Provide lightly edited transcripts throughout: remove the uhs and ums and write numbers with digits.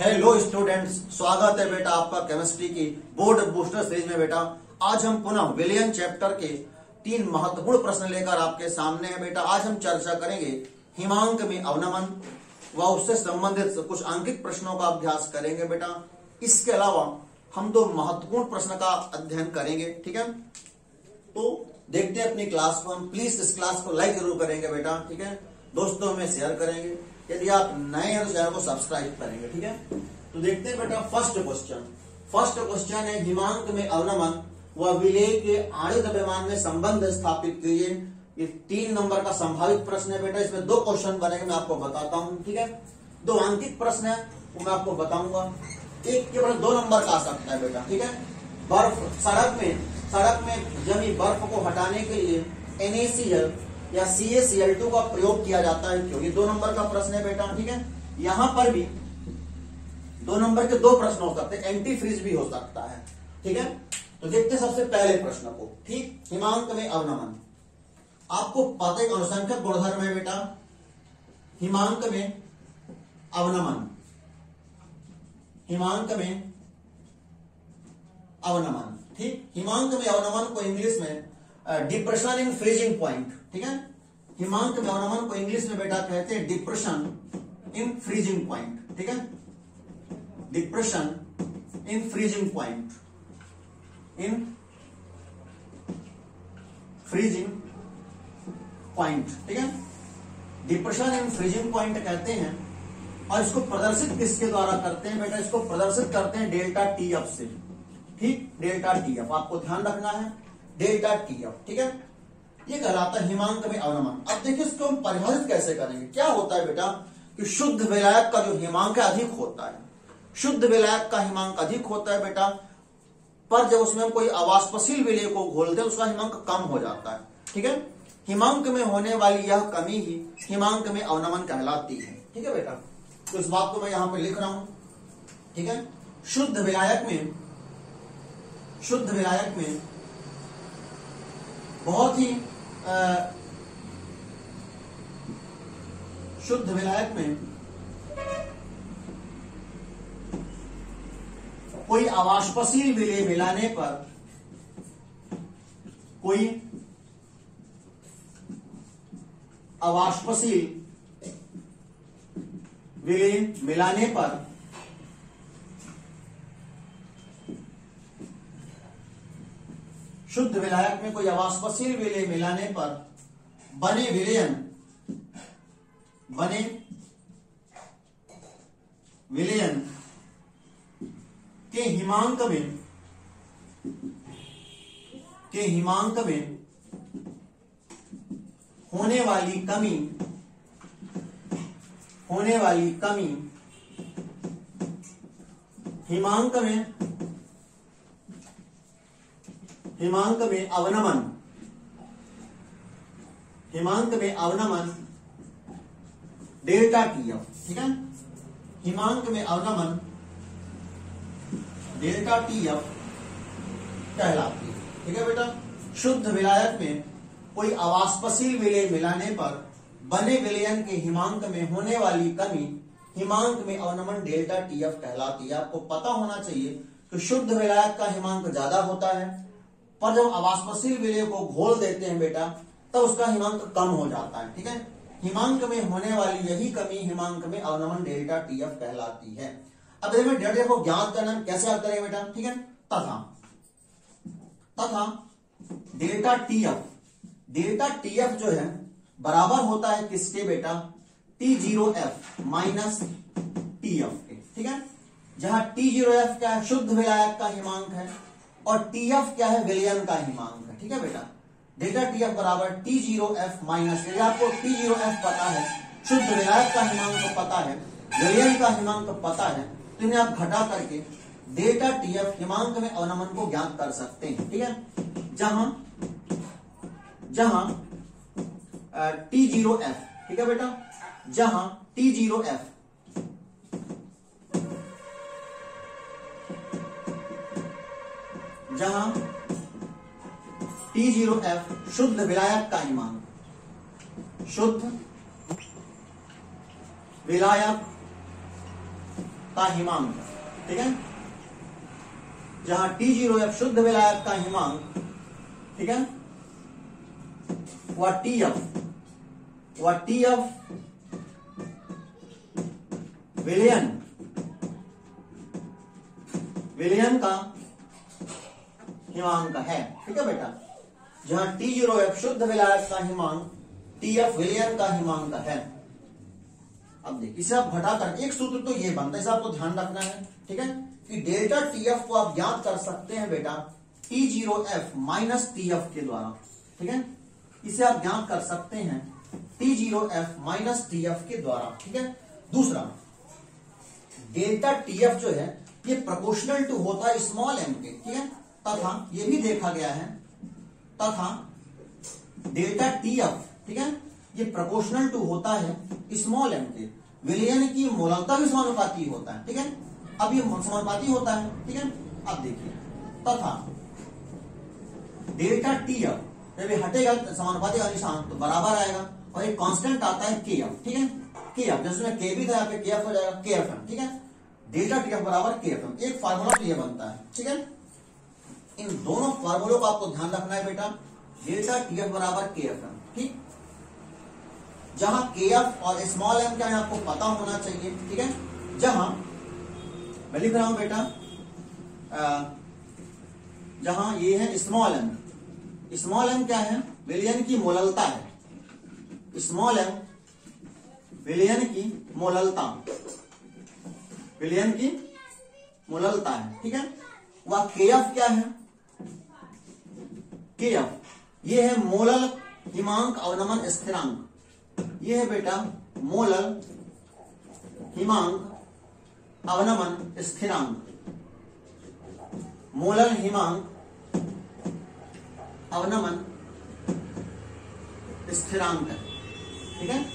Hello students, स्वागत है बेटा आपका केमिस्ट्री की बोर्ड बूस्टर सीरीज में। बेटा आज हम पुनः विलियन चैप्टर के 3 महत्वपूर्ण प्रश्न लेकर आपके सामने हैं। बेटा आज हम चर्चा करेंगे हिमांक में अवनमन व उससे संबंधित कुछ अंकित प्रश्नों का अभ्यास करेंगे। बेटा इसके अलावा हम 2 महत्वपूर्ण प्रश्न का अध्ययन करेंगे। ठीक है, तो देखते हैं अपनी क्लास को। हम प्लीज इस क्लास को लाइक जरूर करेंगे बेटा। ठीक है, दोस्तों में शेयर करेंगे। यदि आप नए हैं तो चैनल को सब्सक्राइब करेंगे। ठीक है, तो देखते हैं बेटा फर्स्ट क्वेश्चन है हिमांक में अवनमन व विलेय के आणविक द्रव्यमान में संबंध स्थापित कीजिए। ये 3 नंबर का संभावित प्रश्न है बेटा। इसमें 2 क्वेश्चन बनेंगे, मैं आपको बताता हूँ। ठीक है, 2 अंकित प्रश्न है वो मैं आपको बताऊंगा। एक केवल 2 नंबर का आ सकता है बेटा। ठीक है, बर्फ सड़क में जमी बर्फ को हटाने के लिए NaCl या CaCl2 का प्रयोग किया जाता है क्यों? ये 2 नंबर का प्रश्न है बेटा। ठीक है, यहां पर भी 2 नंबर के 2 प्रश्न हो सकते हैं, एंटी फ्रीज भी हो सकता है। ठीक है, तो देखते हैं सबसे पहले प्रश्न को। ठीक, हिमांक में अवनमन आपको पता है अनुसंख्यक गुणधर्म है बेटा। हिमांक में अवनमन ठीक, हिमांक में अवनमन को इंग्लिश में डिप्रेशन इन फ्रीजिंग पॉइंट। ठीक है, हिमांक में अवनमन को इंग्लिश में बेटा कहते हैं डिप्रेशन इन फ्रीजिंग पॉइंट। ठीक है, डिप्रेशन इन फ्रीजिंग पॉइंट, ठीक है, डिप्रेशन इन फ्रीजिंग पॉइंट कहते हैं। और इसको प्रदर्शित किसके द्वारा करते हैं बेटा? इसको प्रदर्शित करते हैं डेल्टा TF से। ठीक, डेल्टा TF आपको ध्यान रखना है, डेल्टा TF। ठीक है, ये कहलाता है हिमांक में अवनमन। अब देखिए इसको हम परिभाषित कैसे करेंगे। क्या होता है बेटा कि शुद्ध विलायक का जो हिमांक अधिक होता है, शुद्ध विलायक का हिमांक अधिक होता है बेटा, पर जब उसमें हम कोई अवाष्पशील विलेय को घोलते हैं उसका हिमांक कम हो जाता है। ठीक है, हिमांक में होने वाली यह कमी ही हिमांक में अवनमन कहलाती है। ठीक है बेटा, तो इस बात को मैं यहां पर लिख रहा हूं। ठीक है, शुद्ध विलायक में बहुत ही शुद्ध विलायक में कोई अवाष्पशील विलेय मिलाने पर शुद्ध विलायक में कोई अवाष्पशील विलेय मिलाने पर बने विलयन के हिमांक में होने वाली कमी हिमांक में अवनमन डेल्टा TF। ठीक है, हिमांक में अवनमन डेल्टा TF कहलाती है। ठीक है बेटा, शुद्ध विलायक में कोई अवाष्पशील विलेय मिलाने पर बने विलयन के हिमांक में होने वाली कमी हिमांक में अवनमन डेल्टा TF कहलाती है। आपको पता होना चाहिए कि शुद्ध विलायक का हिमांक ज्यादा होता है, पर जब अवाष्पशील विलेय को घोल देते हैं बेटा तब उसका हिमांक कम हो जाता है। ठीक है, हिमांक में होने वाली यही कमी हिमांक में अवनमन डेल्टा TF कहलाती है। अब देखिए डेल्टा को ज्ञात करना कैसे याद करेंगे बेटा? ठीक है, तथा डेल्टा TF जो है बराबर होता है किसके बेटा? T0F माइनस TF के। ठीक है, जहां T0F क्या है? शुद्ध विलायक का हिमांक है, और TF क्या है? विलयन का हिमांक है। ठीक है बेटा, डेल्टा TF बराबर T0F माइनस, यदि आपको T0F पता है, शुद्ध विलायक का हिमांक पता है, विलयन का हिमांक पता है, तो इन्हें आप घटा करके डेल्टा TF हिमांक में अवनमन को ज्ञात कर सकते हैं। ठीक है, जहां T0F, ठीक है बेटा, जहां T0F शुद्ध विलायक का हिमांक, शुद्ध विलायक का हिमांक, ठीक है, जहां T0F शुद्ध विलायक का हिमांक, ठीक है, वह TF विलयन का हिमांक है, ठीक है बेटा, जहां T0F शुद्ध विलायक का हिमांक TF विलयन का हिमांक है। अब देखिए इसे आप घटाकर एक सूत्र तो ये बनता है, इसे आपको ध्यान रखना है, ठीक है, कि डेल्टा TF को आप याद कर सकते हैं बेटा T0F माइनस TF के द्वारा, ठीक है, इसे आप ज्ञात कर सकते हैं T0F माइनस TF के द्वारा, ठीक है। दूसरा, डेल्टा TF जो है ये प्रोपोर्शनल टू होता है स्मॉल m के, ठीक है, तथा ये भी देखा गया है, तथा डेल्टा TF, ठीक है, ये प्रोपोर्शनल टू होता है स्मॉल m के, विलयन की मोललता भी समानुपाती होता है, ठीक है, अब ये समानुपाती होता है, ठीक है। अब देखिए, तथा डेल्टा TF जब ये हटेगा समानुपाती का निशान तो बराबर आएगा, और एक कांस्टेंट आता है KF, ठीक है, KF जिसमें K भी था यहाँ पे KF हो जाएगा KFM, ठीक है, डेल्टा TF बराबर KFM, एक फार्मूला तो ये बनता है, ठीक है। इन दोनों फार्मूलों को आपको ध्यान रखना है बेटा, डेल्टा TF बराबर KFM, ठीक, जहां KF और स्मॉल m क्या है आपको पता होना चाहिए, ठीक है, जहां मैं लिख रहा हूं बेटा, जहां ये है स्मॉल m क्या है, विलयन की मोललता है, स्मॉल m विलयन की मोललता है, ठीक है, वह KF क्या है, KF ये है मोलल हिमांक अवनमन स्थिरांक, ये है बेटा मोलल हिमांक अवनमन स्थिरांक, मोलल हिमांक अवनमन स्थिरांक है, ठीक है,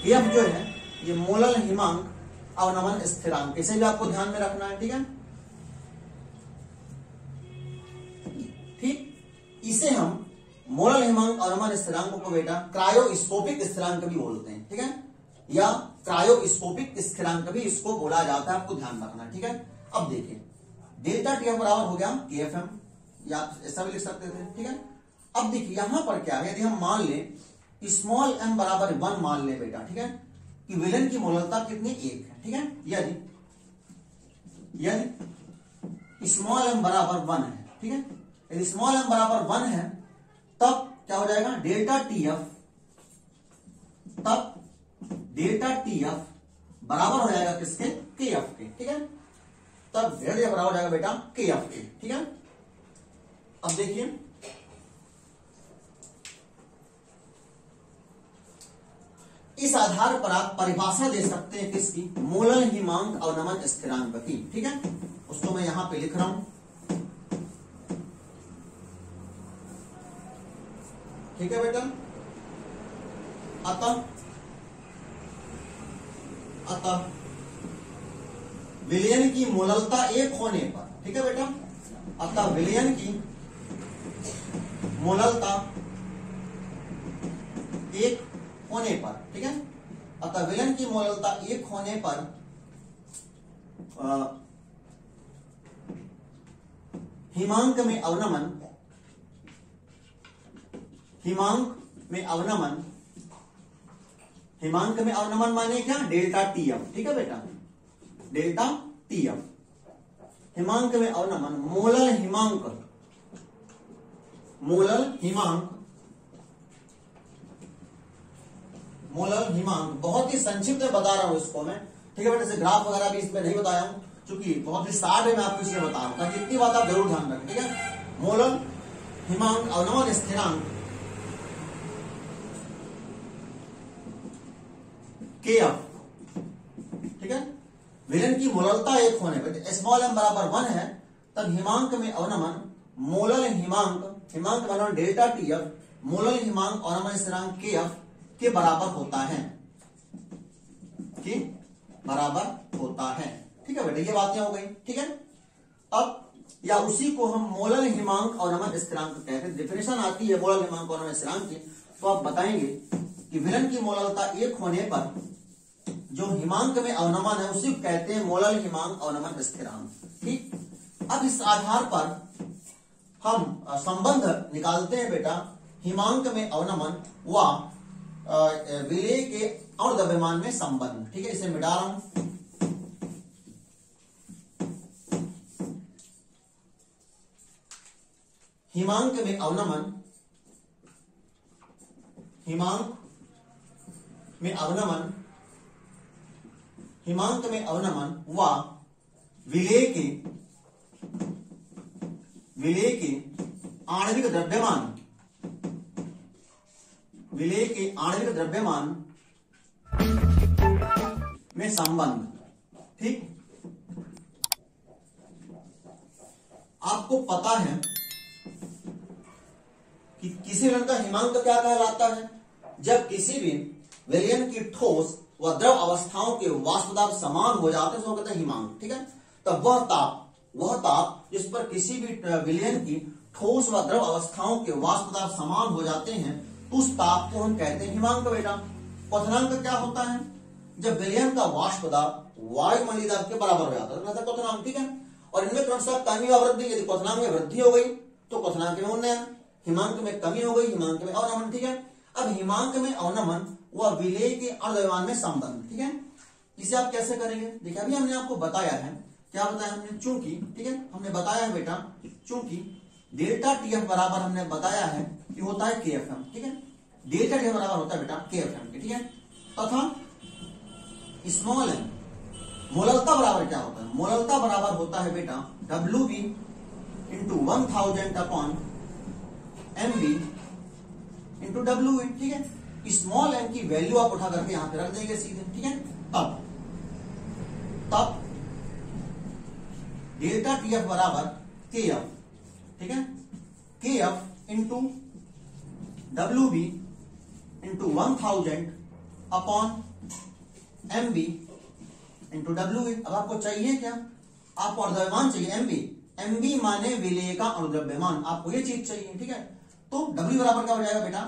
KF जो है ये मोलल हिमांक अवनमन स्थिरांक, इसे भी आपको ध्यान में रखना है, ठीक है, ठीक, इसे हम मोलल हिमांक अवनमन स्थिरांक को बेटा क्रायोस्कोपिक स्थिरांक भी बोलते हैं, ठीक है, या क्रायोस्कोपिक स्थिरांक भी इसको बोला जाता है, आपको ध्यान रखना है, ठीक है। अब देखिए डेल्टा TF बराबर हो गया KFM, या ऐसा भी लिख सकते थे, ठीक है। अब देखिए यहां पर क्या है, यदि हम मान ले स्मॉल m बराबर 1 मान ले बेटा, ठीक है, कि विलयन की मोललता कितनी 1 है, ठीक है, यदि स्मॉल m बराबर 1 है, ठीक है, यदि स्मॉल m बराबर 1 है तब क्या हो जाएगा, डेल्टा TF बराबर हो जाएगा किसके, KF के, ठीक है, तब डेल्टा TF बराबर हो जाएगा बेटा KF के, ठीक है। अब देखिए इस आधार पर आप परिभाषा दे सकते हैं किसकी, मोलल हिमांक अवनमन स्थिरांक की, ठीक है, उसको मैं यहां पे लिख रहा हूं, ठीक है बेटा। अतः विलयन की मोललता 1 होने पर, ठीक है बेटा, अतः विलयन की मोललता 1 होने पर, ठीक है, अतः विलयन की मोललता 1 होने पर हिमांक में अवनमन माने क्या, डेल्टा TF, ठीक है बेटा, डेल्टा TF हिमांक में अवनमन मोलल हिमांक बहुत ही संक्षिप्त में बता रहा हूं इसको मैं, ठीक है बेटा, जैसे ग्राफ वगैरह भी इसमें नहीं बताया हूं, क्योंकि बहुत विस्तार है, मैं आपको इसलिए बता रहा हूं ताकि इतनी बात आप जरूर ध्यान रखें, ठीक है। मोलल हिमांक अवनमन स्थिरांक KF, ठीक है, विलयन की मोललता 1 होने पर स्मॉल m बराबर 1 है तब हिमांक में अवनमन मोलल हिमांक अवनमन डेल्टा TF मोलल हिमांक अवनमन स्थिरांक KF के बराबर होता है, ठीक है बेटा, ये बातें हो गई, ठीक है। अब या उसी को हम मोलल हिमांक अवनमन स्थिरांक कहते हैं, डेफिनेशन आती है मोलल हिमांक अवनमन स्थिरांक की, तो आप बताएंगे कि विलयन की मोललता 1 होने पर जो हिमांक में अवनमन है उसी को कहते हैं मोलल हिमांक अवनमन स्थिरांक। ठीक, अब इस आधार पर हम संबंध निकालते हैं बेटा हिमांक में अवनमन व विलेय के और द्रव्यमान में संबंध। ठीक है, इसे मिटा रहा हूं। हिमांक में अवनमन, हिमांक में अवनमन, हिमांक में अवनमन व विलेय के आणविक द्रव्यमान, विलेय के आणविक द्रव्यमान में संबंध। ठीक, आपको पता है कि किसी विलयन का हिमांक क्या कहलाता है? जब किसी भी विलयन की ठोस व द्रव अवस्थाओं के वाष्प दाब समान हो जाते हैं, उसको कहते हैं हिमांक। ठीक है, तब वह ताप जिस पर किसी भी विलयन की ठोस व द्रव अवस्थाओं के वाष्प दाब समान हो जाते हैं, उस ताप को हम कहते हैं हिमांक बेटा। क्वथनांक क्या होता है? जब विलयन का वाष्प दाब वायुमंडलीय दाब के बराबर हो जाता है क्वथनांक। ठीक है, और इनमें क्रमशः कमी व वृद्धि, यदि क्वथनांक में वृद्धि हो गई तो क्वथनांक में उन्नयन, हिमांक में कमी हो गई हिमांक में अवनमन। ठीक है, अब हिमांक में अवनमन व विलेय के द्रव्यमान में संबंध। ठीक है, इसे आप कैसे करेंगे? देखिए अभी हमने आपको बताया है, क्या बताया हमने? चूंकि, ठीक है, हमने बताया है बेटा चूंकि डेल्टा टीएफ बराबर हमने बताया है कि होता है केएफएम। ठीक है, डेल्टा टीएफ बराबर होता है बेटा केएफएम के। ठीक है, तथा स्मॉल एम मोललता बराबर क्या होता है? मोललता बराबर होता है बेटा WB into 1000 upon MB into WV। ठीक है, स्मॉल एम की वैल्यू आप उठा करके यहां पे रख देंगे सीधे। ठीक है, तब डेल्टा टीएफ बराबर KF। ठीक है, KF into WB into 1000 upon MB into WV। अब आपको चाहिए क्या? आपको द्रव्यमान चाहिए MB। MB माने विलेय का अनुद्रव्यमान, आपको ये चीज चाहिए। ठीक है, तो W बराबर क्या हो जाएगा बेटा?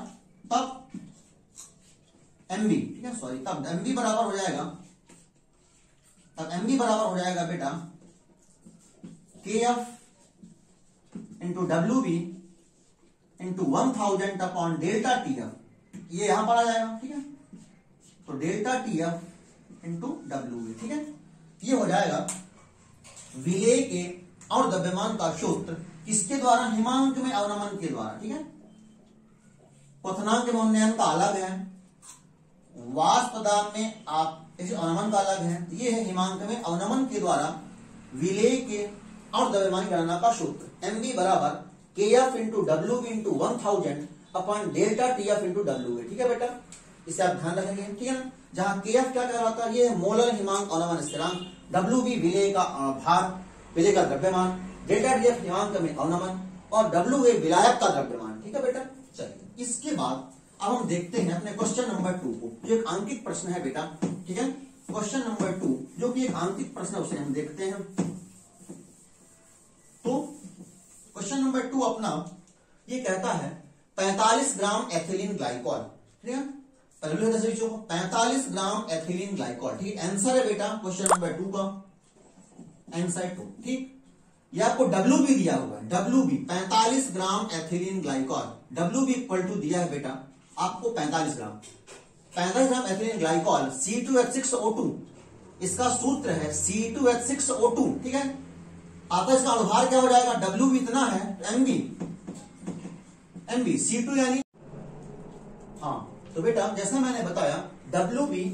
तब MB, ठीक है, सॉरी, तब MB बराबर हो जाएगा, तब MB बराबर हो जाएगा बेटा KF into WB into 1000 upon delta TF। ये यहां पर आ जाएगा। ठीक है, तो डेल्टा TF इंटू WB। ठीक है, ये हो जाएगा विलेय के और द्रव्यमान का सूत्र किसके द्वारा? हिमांक में अवनमन के द्वारा। ठीक है, क्वथनांक में उन्नयन का अलग है, वाष्प दाब में आप इस अवनमन का अलग है। ये है हिमांक में अवनमन के द्वारा विलेय के और द्रव्यमान की गणना का सूत्र। MB बराबर KF into WB into 1000 upon delta TF into WB। ठीक है बेटा, इसे आप ध्यान रखेंगे। ठीक है ना, जहां KF क्या कहलाता है? ये है मोलर हिमांक अवनमन स्थिरांक, WB विलेय का भार, विलेय का द्रव्यमान, डेल्टा TF हिमांक में अवनमन और WA विलायक का द्रव्यमान। ठीक है बेटा, चलिए इसके बाद अब हम देखते हैं अपने क्वेश्चन नंबर 2 को, जो एक अंकित प्रश्न है बेटा। ठीक है, क्वेश्चन नंबर 2 जो कि एक अंकित प्रश्न है, उसे हम देखते हैं। तो क्वेश्चन नंबर 2 अपना ये कहता है 45 ग्राम एथिलीन ग्लाइकॉल। ठीक है, 45 ग्राम एथिलीन ग्लाइकॉल। ठीक है, आंसर है बेटा क्वेश्चन नंबर 2 का आंसर 2। ठीक, ये आपको WB दिया हुआ है, WB 45 gram ethylene glycol, WB equal to दिया है बेटा आपको 45 ग्राम एथिलीन ग्लाइकॉल C2H6O2। इसका सूत्र है C2H6O2। ठीक है, आता इसका अनुभार क्या हो जाएगा? WB इतना है MB C2 यानी, हाँ, तो बेटा जैसा मैंने बताया WB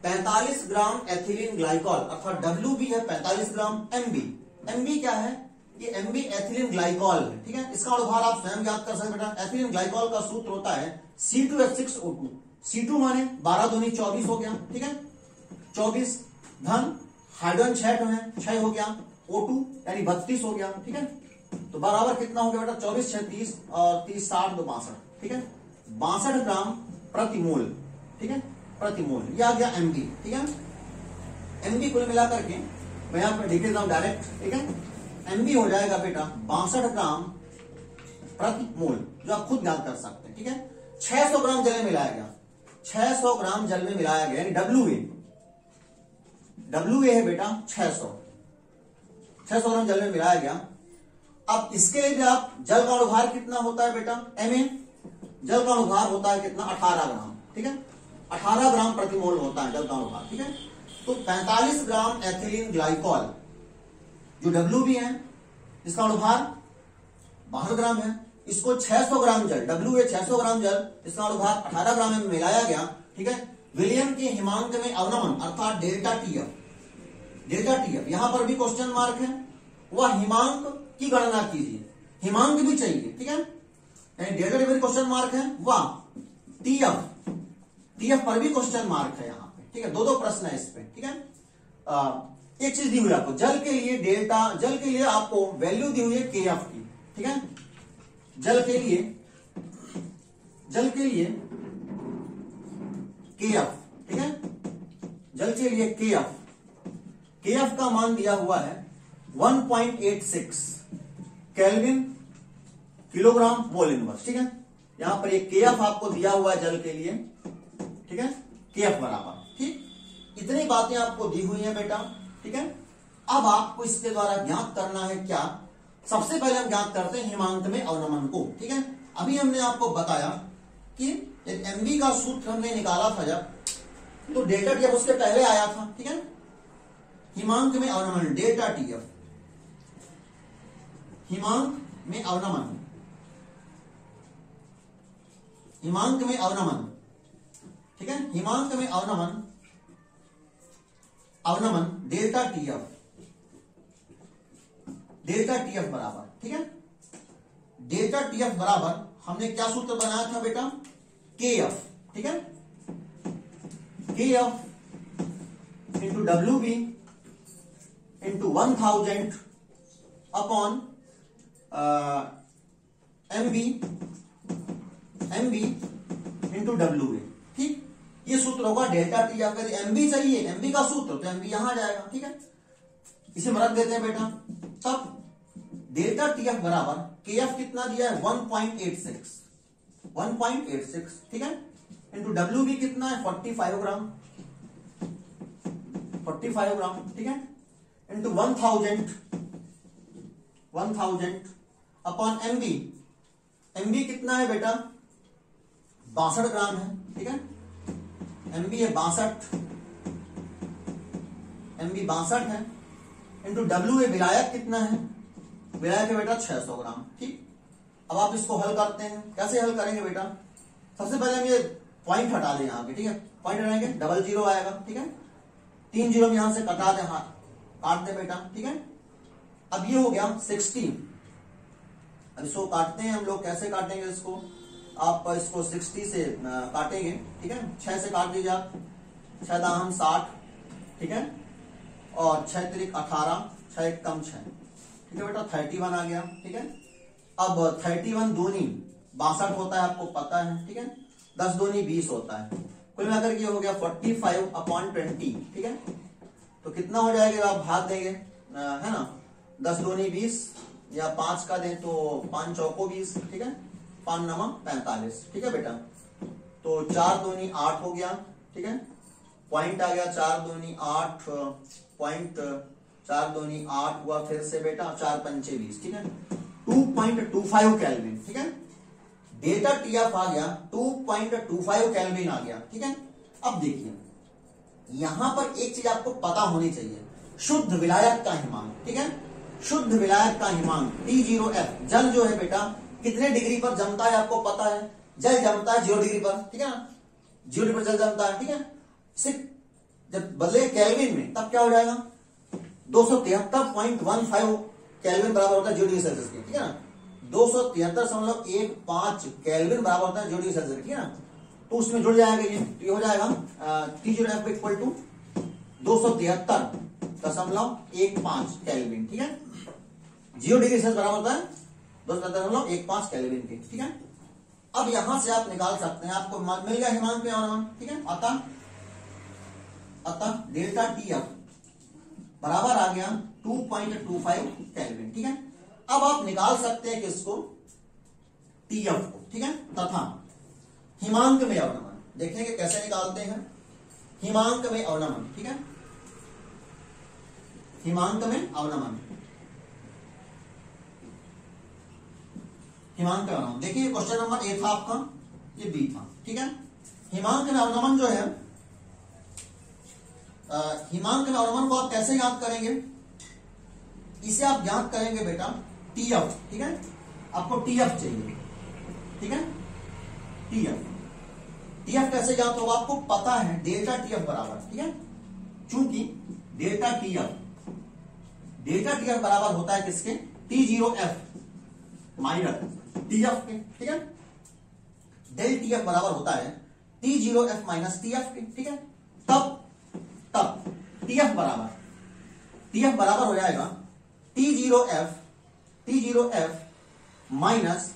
45 ग्राम एथिलीन ग्लाइकॉल अर्थात WB है 45 ग्राम, MB क्या है? ये MB एथिलीन ग्लाइकॉल है। ठीक है, इसका अनुभार आप स्वयं याद कर सकते बेटा। एथिलीन ग्लाइकॉल का सूत्र होता है C2H6O2। C2 माने 12 दूनी 24 हो गया। ठीक है, 24 धन हाइड्रोजन 6 हो गया, O2 यानी 32 हो गया। ठीक है, तो बराबर कितना हो गया बेटा? 24 6 30 और 30 60 2 62। ठीक है, 62 ग्राम प्रति मोल। ठीक है, प्रति मोल ये आ गया MB। ठीक है, MB कुल मिलाकर के मैं यहां पर लिख देता हूं डायरेक्ट। ठीक है, MB हो जाएगा बेटा 62 ग्राम प्रति मोल, जो आप खुद याद कर सकते हैं। ठीक है, 600 ग्राम जल में मिलाया गया, 600 ग्राम जल में मिलाया गया यानी WA WA है बेटा 600 ग्राम जल में मिलाया गया। अब इसके लिए भी आप जल का अणुभार कितना होता है बेटा MA, जल का अणुभार होता है कितना 18 ग्राम, ठीक है, 18 ग्राम प्रति मोल होता है जल का अणुभार, ठीक है। तो 45 ग्राम एथिलीन ग्लाइकॉल जो WB है, इसका अणुभार 62 ग्राम है, इसको 600 ग्राम जल, WA 600 ग्राम जल, इसका अणुभार 18 ग्राम में मिलाया गया, ठीक है। विलियम के हिमांक में अवनमन अर्थात डेल्टा टीएफ, यहां पर भी क्वेश्चन मार्क है, वह हिमांक की गणना कीजिए, हिमांक भी चाहिए, ठीक है, डेल्टा टीएफ क्वेश्चन मार्क है, वह टीएफ पर भी क्वेश्चन मार्क है यहाँ पे, ठीक है, दो प्रश्न है इस पे, ठीक है। एक चीज दी हुई है आपको, जल के लिए आपको वैल्यू दी हुई है KF की, ठीक है, जल के लिए KF, ठीक है, जल के लिए KF का मान दिया हुआ है 1.86 केल्विन किलोग्राम मोल इनवर्स, ठीक है। यहां पर एक KF आपको दिया हुआ है जल के लिए, ठीक है, KF बराबर, ठीक, इतनी बातें आपको दी हुई हैं बेटा, ठीक है। अब आपको इसके द्वारा ज्ञात करना है क्या, सबसे पहले हम ज्ञात करते हैं हिमांक में अवनमन को, ठीक है। अभी हमने आपको बताया कि MB का सूत्र हमने निकाला था जब, तो डेल्टा टीएफ उसके पहले आया था, ठीक है। हिमांक में अवनमन डेल्टा टीएफ, हिमांक में अवनमन ठीक है, हिमांक में अवनमन डेल्टा टीएफ बराबर, ठीक है, डेल्टा टीएफ बराबर हमने क्या सूत्र बनाया था बेटा KF, ठीक है, KF into WB into 1000 upon MB into WA, ठीक, ये सूत्र होगा डेल्टा टीएफ। अगर MB चाहिए, MB का सूत्र, तो MB यहां आ जाएगा, ठीक है, इसे रख देते हैं बेटा। तब डेल्टा टीएफ बराबर KF कितना दिया है 1.86, ठीक है, इंटू WB कितना है 45 ग्राम, ठीक है, इंटू 1000 अपॉन MB कितना है बेटा 62 ग्राम है, ठीक है, MB है 62 है, इंटू WA विलायक कितना है, विलायक है बेटा 600 ग्राम, ठीक। अब आप इसको हल करते हैं, कैसे हल करेंगे बेटा, सबसे पहले हम ये पॉइंट हटा दें यहाँ पे, ठीक है, पॉइंट हटाएंगे 00 आएगा, ठीक है, 3 जीरो यहां से कटा दे, हाँ काट दे बेटा, ठीक है। अब ये हो गया 16, अब इसको काटते हैं हम लोग, कैसे काटेंगे इसको, आप इसको 60 से काटेंगे, ठीक है, 6 से काट दीजिए आप, 6 दाहम 60, ठीक है, और 6 तिरिक 18, 6 एक कम 6, ठीक है बेटा, 31 आ गया, ठीक है। अब 31 दूनी 62 होता है, आपको पता है, ठीक है, 10 दूनी 20 होता है, कुल मिलाकर ये हो गया 45 अपॉन 20, ठीक है। तो कितना हो जाएगा, आप भाग देंगे, है ना, 10 दूनी 20 या 5 का दें तो 5 चौको 20, ठीक है, 5 नवा 45, ठीक है बेटा। तो 4 दूनी 8 हो गया, ठीक है, पॉइंट आ गया 4 दूनी 8, पॉइंट 4 दूनी 8 हुआ, फिर से बेटा 4 पंचे 20, ठीक है, 2.25 केल्विन, ठीक है, डेल्टा टीएफ आ गया 2.25 केल्विन आ गया, ठीक है। अब देखिए यहां पर एक चीज आपको पता होनी चाहिए, शुद्ध विलायक का हिमांक, ठीक है, शुद्ध विलायक का हिमांक T0F, जल जो है बेटा कितने डिग्री पर जमता है आपको पता है, जल जमता है 0 डिग्री पर, ठीक है ना, 0 डिग्री पर जल जमता है, ठीक है। सिर्फ जब बदले केल्विन में तब क्या हो जाएगा 273.15 केल्विन बराबर होता है 0 डिग्री सेल्सियस के, ठीक है ना, 273.15 केल्विन बराबर होता है 0 डिग्री सेल्सियस, ठीक है ना। तो उसमें जुड़ जाएगा ये हो जाएगा T0F इक्वल टू 273.15 केल्विन, ठीक है, 0 डिग्री सेल्सियस बराबर होता है 273.15 केल्विन के, ठीक है। अब यहां से आप निकाल सकते हैं, आपको मिल गया हिमांक में अवनमन, ठीक है, अतः डेल्टा टीएफ बराबर आ गया 2.25 केल्विन, ठीक है। अब आप निकाल सकते हैं किसको, टीएफ को, ठीक है, तथा हिमांक में अवनमन, देखेंगे कैसे निकालते हैं हिमांक में अवनमन, ठीक है। हिमांक में अवनमन, हिमांक में अवनमन। देखिए क्वेश्चन नंबर ए था आपका, ये बी था, ठीक है। हिमांक में अवनमन जो है, हिमांक में अवनमन को आप कैसे याद करेंगे, इसे आप याद करेंगे बेटा टीएफ, ठीक है। आपको टीएफ चाहिए, ठीक है, टीएफ। टीएफ कैसे याद होगा, आपको पता है डेल्टा टीएफ बराबर, ठीक है, चूंकि डेल्टा टीएफ बराबर होता है किसके, T0F माइनस टीएफ के, ठीक है। डेल टीएफ बराबर होता है T0F माइनस टीएफ के, ठीक है। तब टीएफ बराबर हो जाएगा T0F माइनस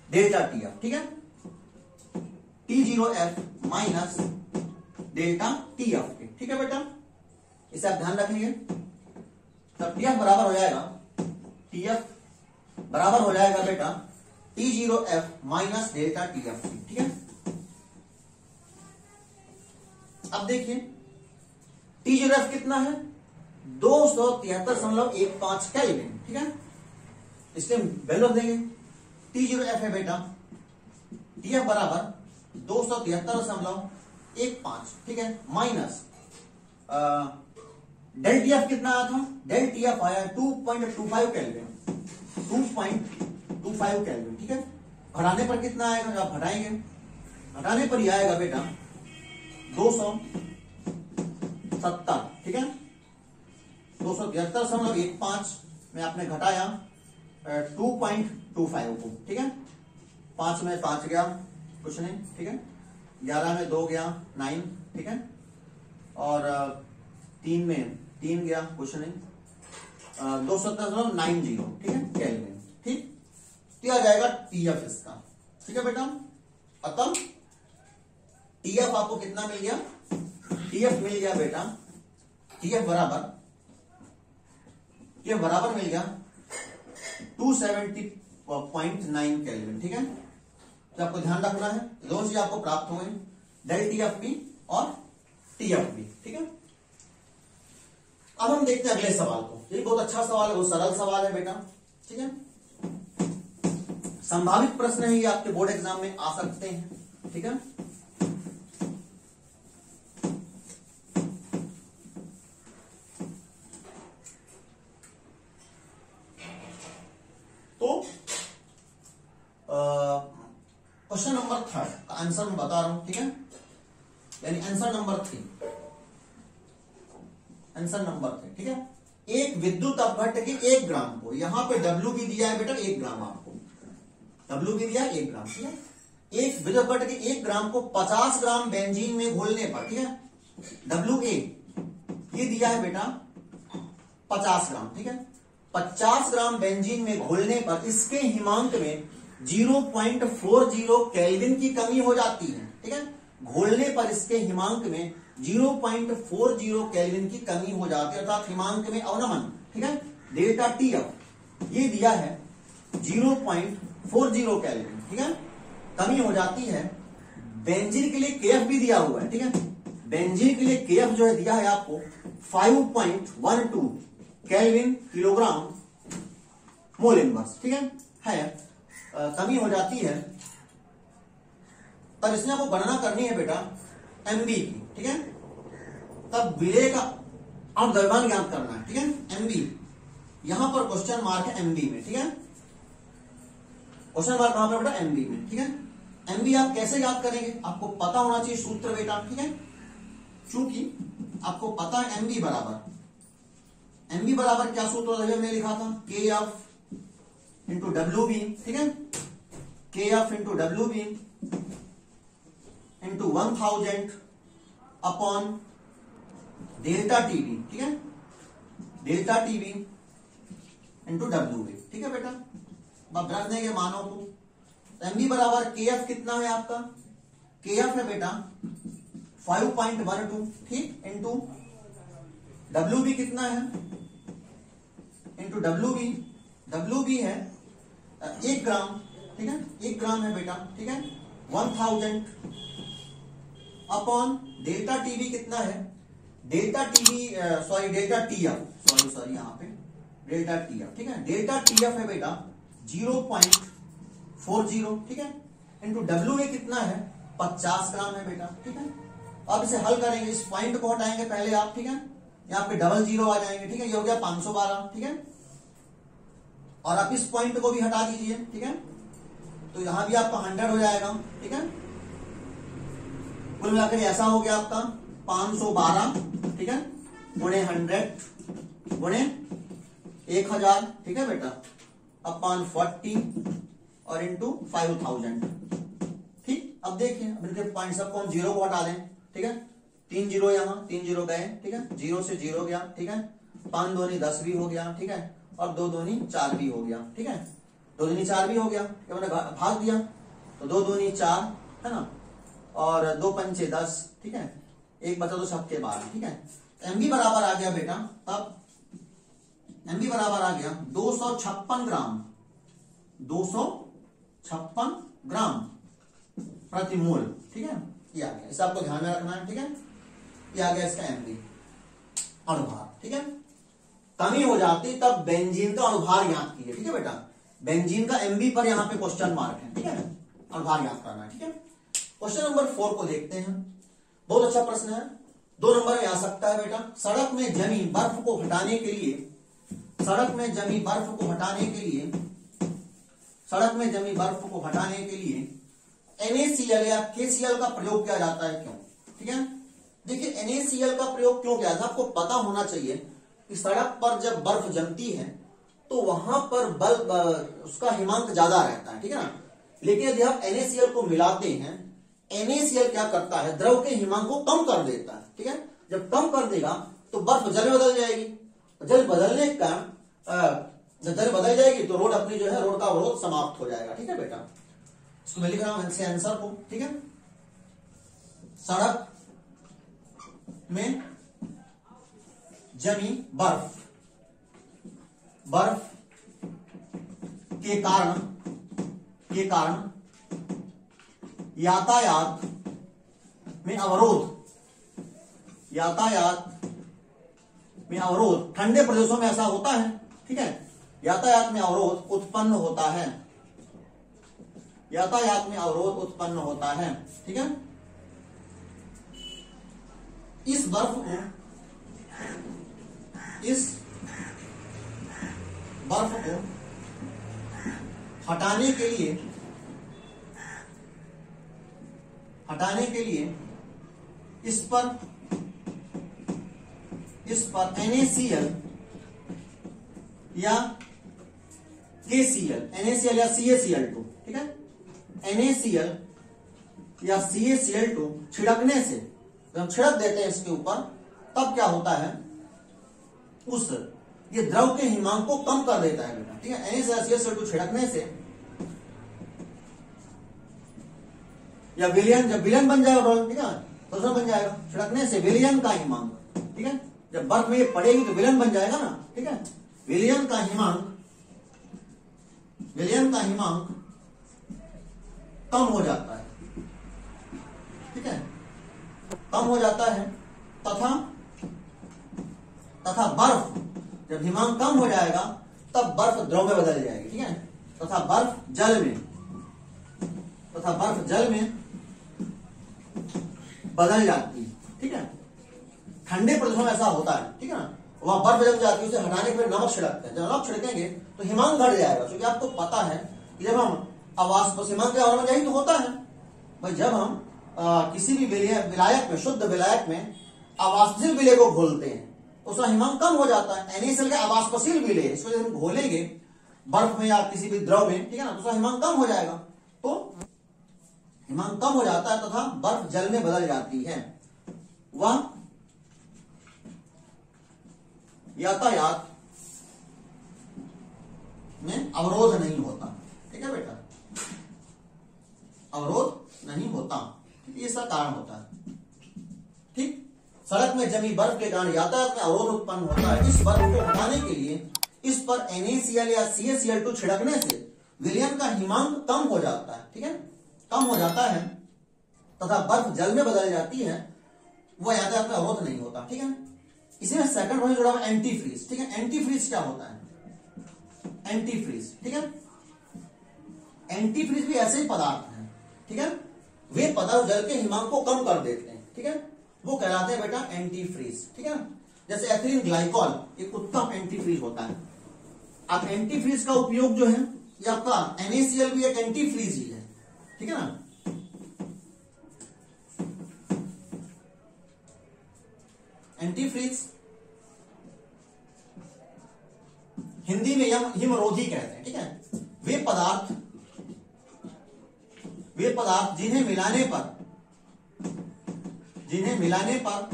डेल्टा टीएफ, ठीक है। T0F माइनस डेल्टा टीएफ के, ठीक है बेटा, इसे आप ध्यान रखेंगे। तब टीएफ बराबर हो जाएगा बेटा T0F माइनस डेल्टा टीएफ के, ठीक है। अब देखिए T0F कितना है, 273.15 केल्विन, ठीक है। इसलिए वैल्यू रख देंगे। T0F है बेटा, टीएफ बराबर 273.15, ठीक है, माइनस डेल टीएफ कितना आया था, डेल टीएफ आया 2.25 केल्विन, 2.25 केल्विन, ठीक है। घटाने पर कितना आएगा, जब आप घटाएंगे, घटाने पर ही आएगा बेटा 270, ठीक है। 273.15 में आपने घटाया 2.25 को, ठीक है। 5 में 5 गया, कुछ नहीं, ठीक है। 11 में 2 गया, 9, ठीक है। और 3 में 3 गया, कुछ नहीं, 270.90, ठीक है, केल्विन, ठीक। तो आ जाएगा टीएफ इसका, ठीक है बेटा। अतः टीएफ आपको कितना मिल गया, टीएफ मिल गया बेटा, टीएफ बराबर मिल गया 270.9 केल्विन, ठीक है। तो आपको ध्यान रखना है, दोनों चीज आपको प्राप्त हुए, डेल टीएफपी और टीएफपी, ठीक है। अब हम देखते हैं अगले सवाल को। ये बहुत अच्छा सवाल है, बहुत सरल सवाल है बेटा, ठीक है। संभावित प्रश्न है ये, आपके बोर्ड एग्जाम में आ सकते हैं, ठीक है। तो क्वेश्चन नंबर 3 का आंसर मैं बता रहा हूं, ठीक है, यानी आंसर नंबर 3, ठीक है। एक विद्युत अपघट्ट के 1 ग्राम को, यहां पे डब्ल्यू भी दिया है बेटा 1 ग्राम, आपको डब्ल्यू भी दिया है 1 ग्राम, ठीक है। एक विद्युत अपघट्ट के 1 ग्राम को 50 ग्राम बेंजीन में घोलने पर, ठीक है, WA ये दिया है बेटा 50 ग्राम, ठीक है। 50 ग्राम बेंजीन में घोलने पर इसके हिमांक में 0.40 केल्विन की कमी हो जाती है, ठीक है। घोलने पर इसके हिमांक में 0.40 केल्विन की कमी हो जाती है, अर्थात हिमांक में अवनमन, ठीक है। डेल्टा टीएफ ये दिया है 0.40 केल्विन, ठीक है, कमी हो जाती है। बेंजीन के लिए केएफ भी दिया हुआ है, ठीक है। बेंजीन के लिए केएफ जो है दिया है आपको 5.12 केल्विन किलोग्राम मोल इनवर्स, ठीक है। कमी हो जाती है, तब इसमें आपको गणना करनी है बेटा एमबी की, ठीक है। तब विलेय का आप द्रव्यमान ज्ञात करना है, ठीक है, एमबी। यहां पर क्वेश्चन मार्क है एमबी में, ठीक है। क्वेश्चन मार्क कहां पर बेटा, एमबी में, ठीक है। एमबी आप कैसे याद करेंगे, आपको पता होना चाहिए सूत्र बेटा, ठीक है। चूंकि आपको पता है एमबी बराबर क्या सूत्र हमने लिखा था, के एफ इंटू डब्ल्यू बी, ठीक है। K F into W B into 1000 upon delta TB, ठीक है, delta TB into W B, ठीक है बेटा। अब रख देंगे मानों को। एमबी बराबर के एफ कितना है आपका, के एफ है बेटा 5.12, ठीक, इंटू डब्ल्यू बी कितना है, इंटू डब्ल्यू बी है 1 ग्राम, ठीक है, 1 ग्राम है बेटा, ठीक है। 1000 अपॉन डेल्टा टीबी कितना है delta TV delta TF sorry यहाँ पे डेल्टा टीएफ, ठीक है। डेल्टा टीएफ है बेटा 0.40, ठीक है, इंटू डब्ल्यू में कितना है 50 ग्राम है बेटा, ठीक है। अब इसे हल करेंगे, इस पॉइंट को हटाएंगे पहले आप, ठीक है, यहाँ पे डबल जीरो आ जाएंगे, ठीक है, ये हो गया 512, ठीक है। और आप इस पॉइंट को भी हटा दीजिए, ठीक है, तो यहां भी आपका 100 हो जाएगा, ठीक है। कुल मिलाकर ऐसा हो गया आपका 512, ठीक है, गुणे 100 गुणे 1000, ठीक है बेटा, अपॉन 40 और इंटू 5000, ठीक। अब देखिए, अब इनके पॉइंट सबको हम जीरो को हटा दें, ठीक है, 3 जीरो यहाँ 3 जीरो गए, ठीक है, 0 से 0 गया, ठीक है, 5 दूनी 10 भी हो गया, ठीक है, और 2 दूनी 4 भी हो गया, ठीक है, 2 दूनी 4 भी हो गया, मैंने भाग दिया तो 2 दूनी 4 है ना, और 2 पंचे 10, ठीक है, एक बचा तो सबके 12, ठीक है। एमबी बराबर आ गया बेटा, तब एमबी बराबर आ गया 256 ग्राम 256 ग्राम प्रति मोल, ठीक है, ये आ गया, इसे आपको ध्यान में रखना है, ठीक है। ये आ गया इसका एमबी अनुभार, ठीक है। कमी हो जाती तब बेंजीन का अनुभार याद कीजिए, ठीक है बेटा, बेंजीन का एमबी पर यहाँ पे क्वेश्चन मार्क है, ठीक है, अनुभार याद करना है, ठीक है। क्वेश्चन नंबर 4 को देखते हैं, बहुत अच्छा प्रश्न है, 2 नंबर में आ सकता है बेटा। सड़क में जमी बर्फ को हटाने के लिए सड़क में जमी बर्फ को हटाने के लिए NaCl या KCl का प्रयोग किया जाता है, क्यों, ठीक है। देखिए NaCl का प्रयोग क्यों किया था, आपको पता होना चाहिए कि सड़क पर जब बर्फ जमती है तो वहां पर बल उसका हिमांक ज्यादा रहता है, ठीक है ना। लेकिन यदि आप NaCl को मिलाते हैं, NaCl क्या करता है, द्रव के हिमांक को कम कर देता है, ठीक है। जब कम कर देगा तो बर्फ जल में बदल जाएगी, जल बदल जाएगी तो रोड अपनी जो है रोड का अवरोध समाप्त हो जाएगा, ठीक है बेटा। इसको मैं लिख रहा हूं आंसर को, ठीक है। सड़क में जमी बर्फ के कारण यातायात में अवरोध ठंडे प्रदेशों में ऐसा होता है, ठीक है, यातायात में अवरोध उत्पन्न होता है, ठीक है। इस बर्फ को हटाने के लिए इस पर NaCl या KCl, NaCl या CaCl2, ठीक है, NaCl या CaCl2 छिड़कने से, जब छिड़क देते हैं इसके ऊपर, तब क्या होता है, ये द्रव के हिमांक को कम कर देता है बेटा, ठीक है। NaCl या CaCl2 छिड़कने से या विलयन, जब विलयन बन जाएगा, ठीक है, तो बन जाएगा छिड़कने से विलयन का हिमांक, ठीक है, जब बर्फ में ये पड़ेगी तो विलयन बन जाएगा ना, ठीक है। विलयन का हिमांक कम हो जाता है, ठीक है, कम हो जाता है, तथा बर्फ, जब हिमांक कम हो जाएगा तब बर्फ द्रव में बदल जाएगी, ठीक है, तथा बर्फ जल में बदल जाती है, ठीक है। ठंडे प्रदेशों में ऐसा होता है, ठीक है ना, वहां बर्फ जम जाती है, उसे हटाने के लिए नमक छिड़कते हैं, जब नमक छिड़केंगे तो हिमांक घट जाएगा, क्योंकि आपको पता है कि जब हम हिमांक के आवागमन यही तो होता है भाई, जब हम किसी भी विलायक में, शुद्ध विलायक में अवाष्पशील विलेय को घोलते हैं उसका हिमांक कम हो जाता है। NaCl का अवाष्पशील विलेय, इसको जब हम घोलेंगे बर्फ में या किसी भी द्रव में, ठीक है ना, तो उसका हिमांक कम हो जाएगा, तो हिमांक कम हो जाता है तथा बर्फ जल में बदल जाती है, वह यातायात में अवरोध नहीं होता, ठीक है बेटा, अवरोध नहीं होता, ये इसका कारण होता है, ठीक। सड़क में जमी बर्फ के कारण यातायात में अवरोध उत्पन्न होता है। इस बर्फ को हटाने के लिए इस पर NaCl या CaCl2 छिड़कने से विलयन का हिमांक कम हो जाता है, ठीक है, कम हो जाता है तथा बर्फ जल में बदल जाती है, वह यातायात में अवरोध नहीं होता, ठीक है। इसमें सेकंड पॉइंट जुड़ा हुआ एंटी फ्रीज, ठीक है। एंटी फ्रीज क्या होता है? एंटी फ्रीज, ठीक है। एंटी फ्रीज भी ऐसे ही पदार्थ हैं, ठीक है। वे पदार्थ जल के हिमांक को कम कर देते हैं, ठीक है, वो कहलाते हैं बेटा एंटी फ्रीज, ठीक है। जैसे एथिलीन ग्लाइकॉल एक उत्तम एंटी फ्रीज होता है। अब एंटी फ्रीज का उपयोग जो है, ये आपका NaCl भी एक एंटी फ्रीज ही है, ठीक है ना। एंटी फ्रीज हिंदी में हिमरोधी कहते हैं, ठीक है। वे पदार्थ जिन्हें मिलाने पर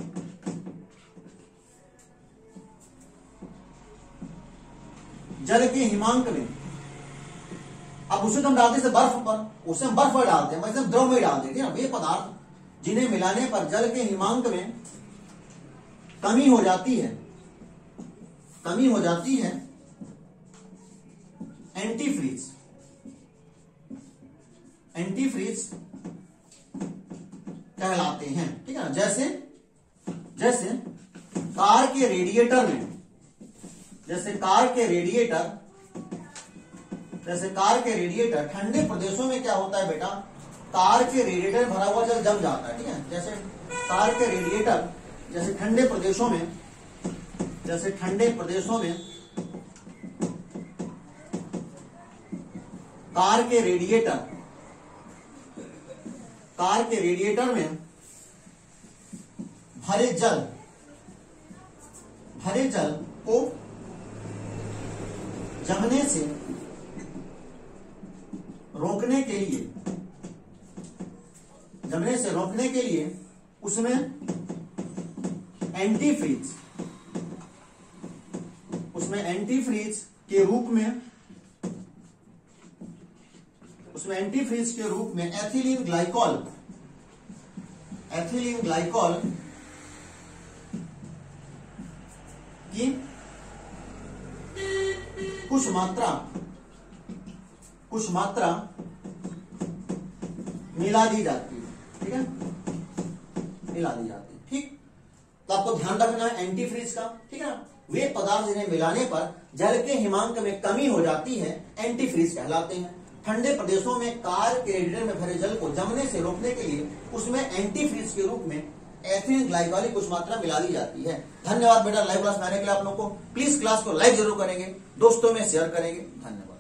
जल के हिमांक में, अब उसे तो हम डालते हैं बर्फ पर, उसे हम बर्फ पर डालते हैं, मतलब द्रव में डाल देते हैं। वे पदार्थ जिन्हें मिलाने पर जल के हिमांक में कमी हो जाती है एंटी फ्रीज कहलाते हैं, ठीक है। जैसे कार के रेडिएटर ठंडे प्रदेशों में क्या होता है बेटा, कार के रेडिएटर भरा हुआ जल जम जाता है, ठीक है। जैसे कार के रेडिएटर, जैसे ठंडे प्रदेशों में कार के रेडिएटर में भरे जल को जमने से रोकने के लिए उसमें एंटी फ्रीज के रूप में एथिलीन ग्लाइकॉल की कुछ मात्रा मिला दी जाती है, ठीक है, ठीक। तो आपको ध्यान रखना है एंटी फ्रीज का, ठीक है। वे पदार्थ जिन्हें मिलाने पर जल के हिमांक में कमी हो जाती है एंटी फ्रीज कहलाते हैं। ठंडे प्रदेशों में कार के रेडिएटर में भरे जल को जमने से रोकने के लिए उसमें एंटी फ्रीज के रूप में एथिलीन ग्लाइकॉल की कुछ मात्रा मिला दी जाती है। धन्यवाद बेटा लाइव क्लास में आने के लिए आप लोगों को। प्लीज क्लास को लाइक जरूर करेंगे, दोस्तों में शेयर करेंगे। धन्यवाद।